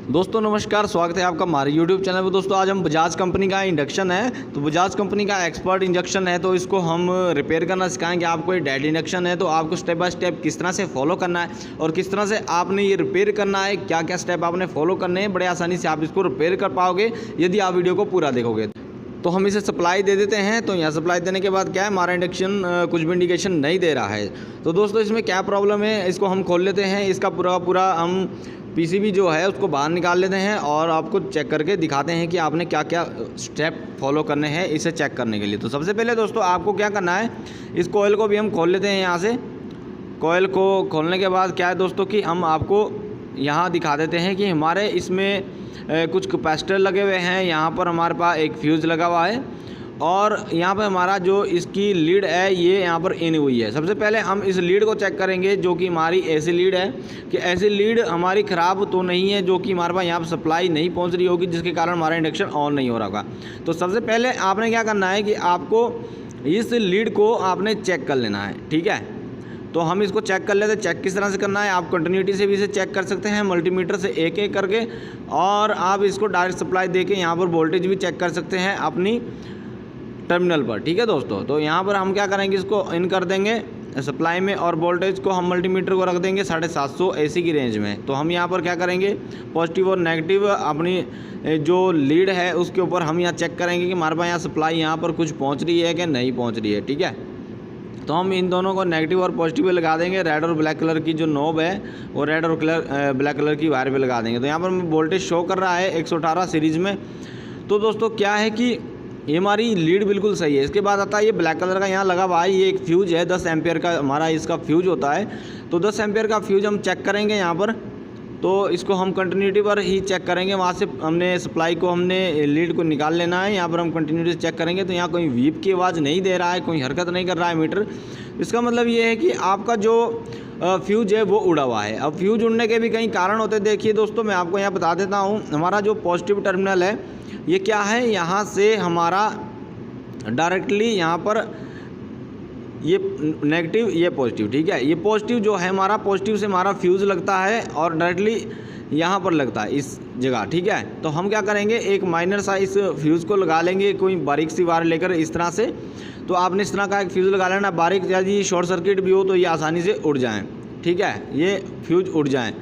दोस्तों नमस्कार, स्वागत है आपका हमारे YouTube चैनल पर। दोस्तों आज हम बजाज कंपनी का इंडक्शन है, तो बजाज कंपनी का एक्सपर्ट इंडक्शन है, तो इसको हम रिपेयर करना सिखाएंगे आपको। ये डेड इंडक्शन है, तो आपको स्टेप बाय स्टेप किस तरह से फॉलो करना है और किस तरह से आपने ये रिपेयर करना है, क्या क्या स्टेप आपने फॉलो करने हैं, बड़े आसानी से आप इसको रिपेयर कर पाओगे यदि आप वीडियो को पूरा देखोगे। तो हम इसे सप्लाई दे देते हैं। तो यहाँ सप्लाई देने के बाद क्या है, हमारा इंडक्शन कुछ भी इंडिकेशन नहीं दे रहा है। तो दोस्तों इसमें क्या प्रॉब्लम है, इसको हम खोल लेते हैं। इसका पूरा हम पीसीबी जो है उसको बाहर निकाल लेते हैं और आपको चेक करके दिखाते हैं कि आपने क्या क्या स्टेप फॉलो करने हैं इसे चेक करने के लिए। तो सबसे पहले दोस्तों आपको क्या करना है, इस कोयल को भी हम खोल लेते हैं। यहाँ से कोयल को खोलने के बाद क्या है दोस्तों कि हम आपको यहाँ दिखा देते हैं कि हमारे इसमें कुछ कैपेसिटर लगे हुए हैं। यहाँ पर हमारे पास एक फ्यूज़ लगा हुआ है और यहाँ पर हमारा जो इसकी लीड है ये यहाँ पर इन हुई है। सबसे पहले हम इस लीड को चेक करेंगे, जो कि हमारी ऐसी लीड है कि ऐसी लीड हमारी ख़राब तो नहीं है, जो कि हमारे पास यहाँ पर सप्लाई नहीं पहुँच रही होगी, जिसके कारण हमारा इंडक्शन ऑन नहीं हो रहा होगा। तो सबसे पहले आपने क्या करना है कि आपको इस लीड को आपने चेक कर लेना है। ठीक है, तो हम इसको चेक कर लेते हैं। चेक किस तरह से करना है, आप कंटिन्यूटी से भी इसे चेक कर सकते हैं, मल्टीमीटर से एक एक करके, और आप इसको डायरेक्ट सप्लाई देके यहाँ पर वोल्टेज भी चेक कर सकते हैं अपनी टर्मिनल पर। ठीक है दोस्तों, तो यहाँ पर हम क्या करेंगे, इसको इन कर देंगे सप्लाई में और वोल्टेज को हम मल्टीमीटर को रख देंगे 750 AC की रेंज में। तो हम यहाँ पर क्या करेंगे, पॉजिटिव और नेगेटिव अपनी जो लीड है उसके ऊपर हम यहाँ चेक करेंगे कि हमारे पास यहाँ सप्लाई यहाँ पर कुछ पहुँच रही है कि नहीं पहुँच रही है। ठीक है, तो हम इन दोनों को नेगेटिव और पॉजिटिव पे लगा देंगे। रेड और ब्लैक कलर की जो नोब है वो रेड और ब्लैक कलर की वायर पे लगा देंगे। तो यहाँ पर वोल्टेज शो कर रहा है 118 सीरीज़ में। तो दोस्तों क्या है कि ये हमारी लीड बिल्कुल सही है। इसके बाद आता है ये ब्लैक कलर का यहाँ लगा हुआ है, ये एक फ्यूज है, 10 एम्पियर का हमारा इसका फ्यूज होता है। तो 10 एम्पियर का फ्यूज हम चेक करेंगे यहाँ पर। तो इसको हम कंटिन्यूटी पर ही चेक करेंगे, वहाँ से हमने सप्लाई को हमने लीड को निकाल लेना है। यहाँ पर हम कंटिन्यूटी से चेक करेंगे तो यहाँ कोई वीप की आवाज़ नहीं दे रहा है, कोई हरकत नहीं कर रहा है मीटर। इसका मतलब ये है कि आपका जो फ्यूज है वो उड़ा हुआ है। अब फ्यूज उड़ने के भी कई कारण होते हैं। देखिए दोस्तों मैं आपको यहाँ बता देता हूँ, हमारा जो पॉजिटिव टर्मिनल है ये क्या है, यहाँ से हमारा डायरेक्टली यहाँ पर ये नेगेटिव ये पॉजिटिव। ठीक है, ये पॉजिटिव जो है हमारा, पॉजिटिव से हमारा फ्यूज़ लगता है और डायरेक्टली यहाँ पर लगता है इस जगह। ठीक है, तो हम क्या करेंगे, एक माइनर सा इस फ्यूज़ को लगा लेंगे, कोई बारीक सी वायर लेकर इस तरह से। तो आपने इस तरह का एक फ्यूज़ लगा लेना बारीक, यदि शॉर्ट सर्किट भी हो तो ये आसानी से उड़ जाएँ। ठीक है, ये फ्यूज उड़ जाएँ।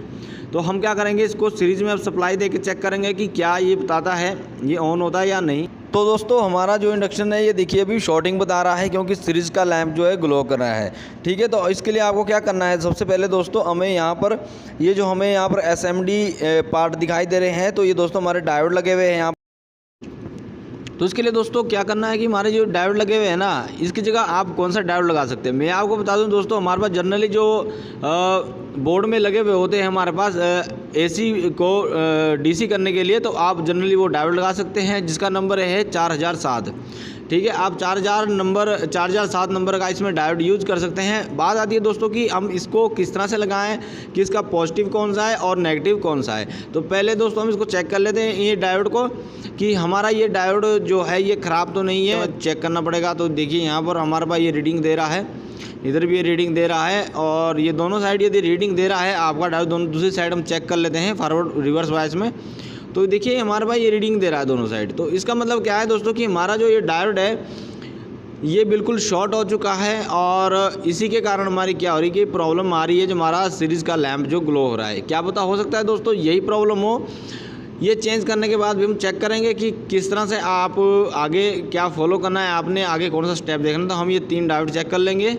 तो हम क्या करेंगे, इसको सीरीज़ में अब सप्लाई दे के चेक करेंगे कि क्या ये बताता है ये ऑन होता है या नहीं। तो दोस्तों हमारा जो इंडक्शन है ये देखिए अभी शॉर्टिंग बता रहा है, क्योंकि सीरीज़ का लैंप जो है ग्लो कर रहा है। ठीक है, तो इसके लिए आपको क्या करना है, सबसे पहले दोस्तों हमें यहाँ पर ये जो हमें यहाँ पर SMD पार्ट दिखाई दे रहे हैं, तो ये दोस्तों हमारे डायोड लगे हुए हैं यहाँ। तो इसके लिए दोस्तों क्या करना है कि हमारे जो डायोड लगे हुए हैं ना, इसकी जगह आप कौन सा डायोड लगा सकते हैं। मैं आपको बता दूं दोस्तों, हमारे पास जनरली जो बोर्ड में लगे हुए होते हैं हमारे पास AC को DC करने के लिए, तो आप जनरली वो डायोड लगा सकते हैं जिसका नंबर है 4007। ठीक है, आप 4007 नंबर का इसमें डायोड यूज़ कर सकते हैं। बात आती है दोस्तों कि हम इसको किस तरह से लगाएं, कि इसका पॉजिटिव कौन सा है और नेगेटिव कौन सा है। तो पहले दोस्तों हम इसको चेक कर लेते हैं ये डायोड को, कि हमारा ये डायोड जो है ये ख़राब तो नहीं है, चेक करना पड़ेगा। तो देखिए यहाँ पर हमारे पास ये रीडिंग दे रहा है, इधर भी ये रीडिंग दे रहा है, और ये दोनों साइड यदि रीडिंग दे रहा है आपका डायोड, दोनों दूसरी साइड हम चेक कर लेते हैं फॉरवर्ड रिवर्स वाइस में। तो देखिए हमारे पास ये रीडिंग दे रहा है दोनों साइड। तो इसका मतलब क्या है दोस्तों कि हमारा जो ये डायोड है ये बिल्कुल शॉर्ट हो चुका है, और इसी के कारण हमारी क्या हो रही है कि प्रॉब्लम आ रही है, जो हमारा सीरीज़ का लैंप जो ग्लो हो रहा है। क्या पता हो सकता है दोस्तों यही प्रॉब्लम हो। ये चेंज करने के बाद भी हम चेक करेंगे कि किस तरह से आप आगे क्या फॉलो करना है, आपने आगे कौन सा स्टेप देखना। तो हम ये 3 डायोड चेक कर लेंगे।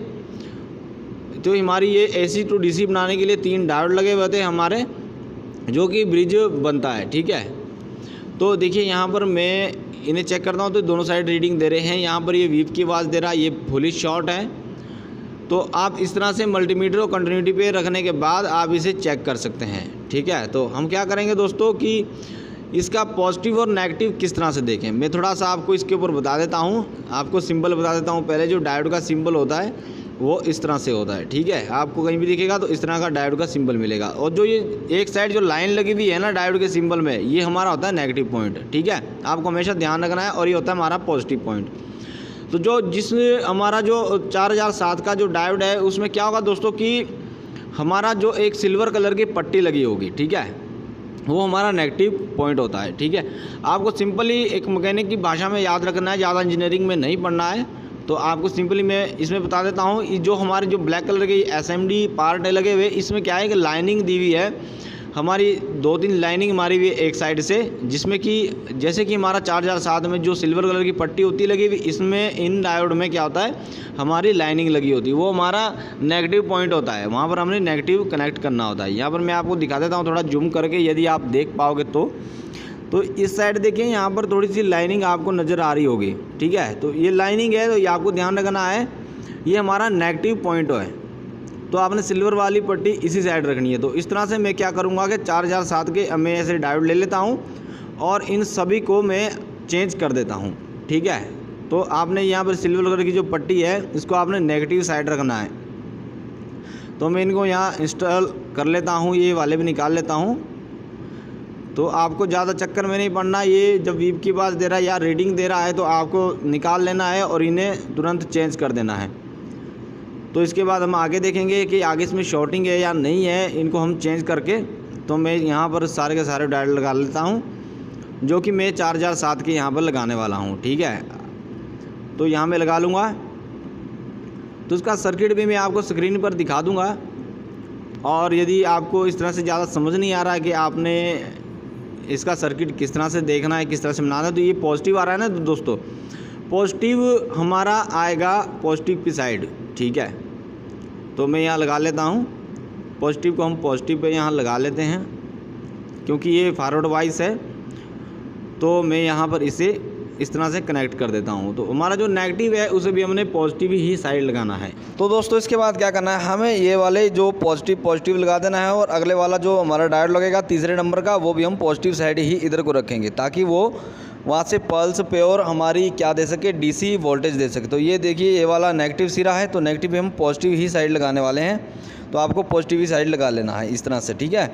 तो हमारी ये AC टू DC बनाने के लिए 3 डायोड लगे हुए थे हमारे, जो कि ब्रिज बनता है। ठीक है, तो देखिए यहाँ पर मैं इन्हें चेक करता हूँ तो दोनों साइड रीडिंग दे रहे हैं। यहाँ पर ये वीप की आवाज़ दे रहा है, ये फुली शॉर्ट है। तो आप इस तरह से मल्टीमीटर को कंटिन्यूटी पे रखने के बाद आप इसे चेक कर सकते हैं। ठीक है, तो हम क्या करेंगे दोस्तों कि इसका पॉजिटिव और नेगेटिव किस तरह से देखें, मैं थोड़ा सा आपको इसके ऊपर बता देता हूँ, आपको सिंबल बता देता हूँ। पहले जो डायोड का सिंबल होता है वो इस तरह से होता है। ठीक है, आपको कहीं भी दिखेगा तो इस तरह का डायोड का सिंबल मिलेगा, और जो ये एक साइड जो लाइन लगी हुई है ना डायोड के सिंबल में, ये हमारा होता है नेगेटिव पॉइंट। ठीक है, आपको हमेशा ध्यान रखना है, और ये होता है हमारा पॉजिटिव पॉइंट। तो जो हमारा जो 4007 का जो डायोड है उसमें क्या होगा दोस्तों कि हमारा जो एक सिल्वर कलर की पट्टी लगी होगी। ठीक है, वो हमारा नेगेटिव पॉइंट होता है। ठीक है, आपको सिंपली एक मैकेनिक की भाषा में याद रखना है, ज़्यादा इंजीनियरिंग में नहीं पढ़ना है। तो आपको सिंपली मैं इसमें बता देता हूँ, जो हमारे जो ब्लैक कलर के एसएमडी पार्ट लगे हुए, इसमें क्या है कि लाइनिंग दी हुई है हमारी, 2-3 लाइनिंग मारी हुई है एक साइड से, जिसमें कि जैसे कि हमारा 4007 में जो सिल्वर कलर की पट्टी होती है लगी हुई, इसमें इन डायोड में क्या होता है हमारी लाइनिंग लगी होती है, वो हमारा नेगेटिव पॉइंट होता है, वहाँ पर हमने नेगेटिव कनेक्ट करना होता है। यहाँ पर मैं आपको दिखा देता हूँ थोड़ा जूम करके, यदि आप देख पाओगे तो इस साइड देखिए, यहाँ पर थोड़ी सी लाइनिंग आपको नज़र आ रही होगी। ठीक है, तो ये लाइनिंग है, तो ये आपको ध्यान रखना है, ये हमारा नेगेटिव पॉइंट है। तो आपने सिल्वर वाली पट्टी इसी साइड रखनी है। तो इस तरह से मैं क्या करूँगा कि 4007 के मैं ऐसे डायोड ले लेता हूँ और इन सभी को मैं चेंज कर देता हूँ। ठीक है, तो आपने यहाँ पर सिल्वर कलर की जो पट्टी है इसको आपने नेगेटिव साइड रखना है। तो मैं इनको यहाँ इंस्टॉल कर लेता हूँ, ये वाले भी निकाल लेता हूँ। तो आपको ज़्यादा चक्कर में नहीं पड़ना, ये जब वीप की आवाज़ दे रहा है या रीडिंग दे रहा है तो आपको निकाल लेना है और इन्हें तुरंत चेंज कर देना है। तो इसके बाद हम आगे देखेंगे कि आगे इसमें शॉर्टिंग है या नहीं है, इनको हम चेंज करके। तो मैं यहाँ पर सारे के सारे डायोड लगा लेता हूँ, जो कि मैं 4007 के यहाँ पर लगाने वाला हूँ। ठीक है, तो यहाँ मैं लगा लूँगा। तो इसका सर्किट भी मैं आपको स्क्रीन पर दिखा दूँगा। और यदि आपको इस तरह से ज़्यादा समझ नहीं आ रहा है कि आपने इसका सर्किट किस तरह से देखना है, किस तरह से बनाना है, तो ये पॉजिटिव आ रहा है ना, तो दोस्तों पॉजिटिव हमारा आएगा पॉजिटिव की साइड। ठीक है, तो मैं यहाँ लगा लेता हूँ पॉजिटिव को, हम पॉजिटिव पे यहाँ लगा लेते हैं क्योंकि ये फॉरवर्ड वाइज है। तो मैं यहाँ पर इसे इस तरह से कनेक्ट कर देता हूँ। तो हमारा जो नेगेटिव है उसे भी हमने पॉजिटिव ही साइड लगाना है। तो दोस्तों इसके बाद क्या करना है, हमें ये वाले जो पॉजिटिव लगा देना है और अगले वाला जो हमारा डायोड लगेगा तीसरे नंबर का, वो भी हम पॉजिटिव साइड ही इधर को रखेंगे ताकि वो वहाँ से पल्स प्योर हमारी क्या दे सके, डीसी वोल्टेज दे सके। तो ये देखिए ये वाला नेगेटिव सिरा है, तो नेगेटिव भी हम पॉजिटिव ही साइड लगाने वाले हैं। तो आपको पॉजिटिव ही साइड लगा लेना है इस तरह से। ठीक है,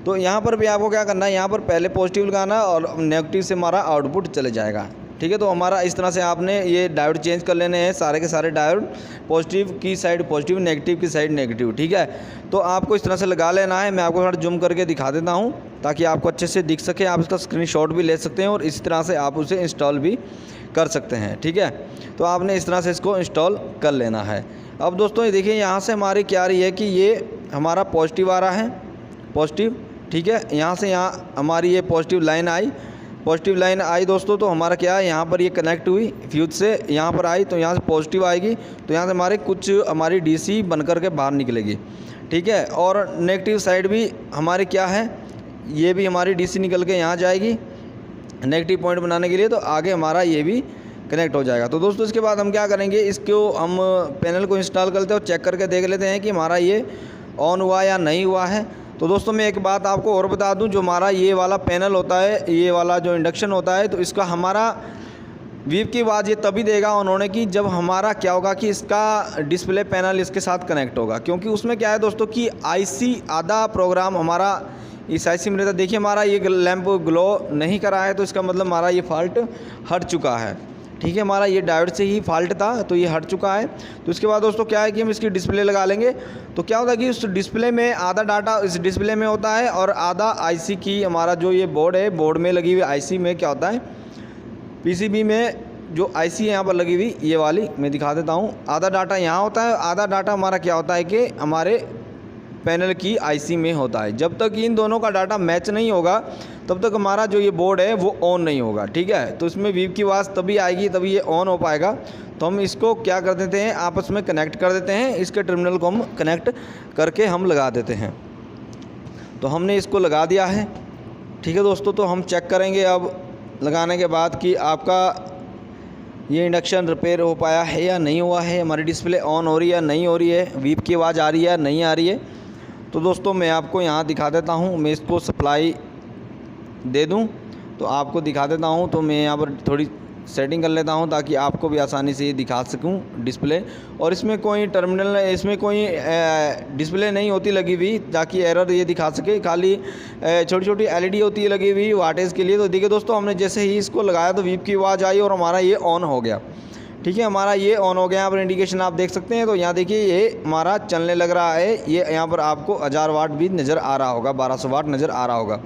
तो यहाँ पर भी आपको क्या करना है, यहाँ पर पहले पॉजिटिव लगाना और नेगेटिव से हमारा आउटपुट चले जाएगा। ठीक है, तो हमारा इस तरह से आपने ये डायोड चेंज कर लेने हैं, सारे के सारे डायोड पॉजिटिव की साइड पॉजिटिव, नेगेटिव की साइड नेगेटिव। ठीक है, तो आपको इस तरह से लगा लेना है। मैं आपको थोड़ा जूम करके दिखा देता हूँ ताकि आपको अच्छे से दिख सके। आप इसका स्क्रीनशॉट भी ले सकते हैं और इस तरह से आप उसे इंस्टॉल भी कर सकते हैं। ठीक है, तो आपने इस तरह से इसको इंस्टॉल कर लेना है। अब दोस्तों ये देखिए यहाँ से हमारी क्या आ रही है कि ये हमारा पॉजिटिव आ रहा है, पॉजिटिव। ठीक है, यहाँ से यहाँ हमारी ये पॉजिटिव लाइन आई, पॉजिटिव लाइन आई दोस्तों। तो हमारा क्या है, यहाँ पर ये कनेक्ट हुई फ्यूज से, यहाँ पर आई तो यहाँ से पॉजिटिव आएगी, तो यहाँ से हमारे कुछ हमारी डीसी बन कर के बाहर निकलेगी। ठीक है, और नेगेटिव साइड भी हमारी क्या है, ये भी हमारी डीसी निकल के यहाँ जाएगी नेगेटिव पॉइंट बनाने के लिए, तो आगे हमारा ये भी कनेक्ट हो जाएगा। तो दोस्तों इसके बाद हम क्या करेंगे, इसको हम पैनल को इंस्टॉल करते हैं और चेक करके देख लेते हैं कि हमारा ये ऑन हुआ या नहीं हुआ है। तो दोस्तों मैं एक बात आपको और बता दूं, जो हमारा ये वाला पैनल होता है, ये वाला जो इंडक्शन होता है, तो इसका हमारा वीप की आवाज़ ये तभी देगा उन्होंने कि जब हमारा क्या होगा कि इसका डिस्प्ले पैनल इसके साथ कनेक्ट होगा। क्योंकि उसमें क्या है दोस्तों कि आईसी आधा प्रोग्राम हमारा इस आईसी में रहता है। देखिए हमारा ये लैंप ग्लो नहीं करा है, तो इसका मतलब हमारा ये फॉल्ट हट चुका है। ठीक है, हमारा ये डायोड से ही फॉल्ट था, तो ये हट चुका है। तो इसके बाद दोस्तों क्या है कि हम इसकी डिस्प्ले लगा लेंगे। तो क्या होगा कि उस डिस्प्ले में आधा डाटा इस डिस्प्ले में होता है और आधा आईसी की हमारा जो ये बोर्ड है, बोर्ड में लगी हुई आईसी में क्या होता है, पीसीबी में जो आईसी है यहाँ पर लगी हुई ये वाली मैं दिखा देता हूँ। आधा डाटा यहाँ होता है, आधा डाटा हमारा क्या होता है कि हमारे पैनल की आईसी में होता है। जब तक इन दोनों का डाटा मैच नहीं होगा तब तक हमारा जो ये बोर्ड है वो ऑन नहीं होगा। ठीक है, तो इसमें वीप की आवाज़ तभी आएगी, तभी ये ऑन हो पाएगा। तो हम इसको क्या कर देते हैं, आपस में कनेक्ट कर देते हैं, इसके टर्मिनल को हम कनेक्ट करके हम लगा देते हैं। तो हमने इसको लगा दिया है। ठीक है दोस्तों, तो हम चेक करेंगे अब लगाने के बाद कि आपका ये इंडक्शन रिपेयर हो पाया है या नहीं हुआ है, हमारी डिस्प्ले ऑन हो रही है या नहीं हो रही है, वीप की आवाज़ आ रही है या नहीं आ रही है। तो दोस्तों मैं आपको यहाँ दिखा देता हूँ, मैं इसको सप्लाई दे दूँ तो आपको दिखा देता हूँ। तो मैं यहाँ पर थोड़ी सेटिंग कर लेता हूँ ताकि आपको भी आसानी से ये दिखा सकूँ डिस्प्ले। और इसमें कोई टर्मिनल, इसमें कोई डिस्प्ले नहीं होती लगी हुई ताकि एरर ये दिखा सके, खाली छोटी छोटी एलईडी होती है लगी हुई वाटेज के लिए। तो देखिए दोस्तों, हमने जैसे ही इसको लगाया तो वीप की आवाज़ आई और हमारा ये ऑन हो गया। ठीक है, हमारा ये ऑन हो गया। यहाँ पर इंडिकेशन आप देख सकते हैं। तो यहाँ देखिए ये हमारा चलने लग रहा है। ये यहाँ पर आपको 1000 वाट भी नज़र आ रहा होगा, 1200 वाट नज़र आ रहा होगा।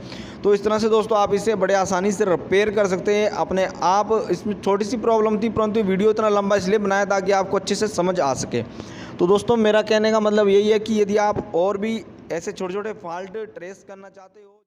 तो इस तरह से दोस्तों आप इसे बड़े आसानी से रिपेयर कर सकते हैं अपने आप। इसमें छोटी सी प्रॉब्लम थी, परंतु वीडियो इतना लंबा इसलिए बनाया ताकि आपको अच्छे से समझ आ सके। तो दोस्तों मेरा कहने का मतलब यही है कि यदि आप और भी ऐसे छोटे छोटे फॉल्ट ट्रेस करना चाहते हो।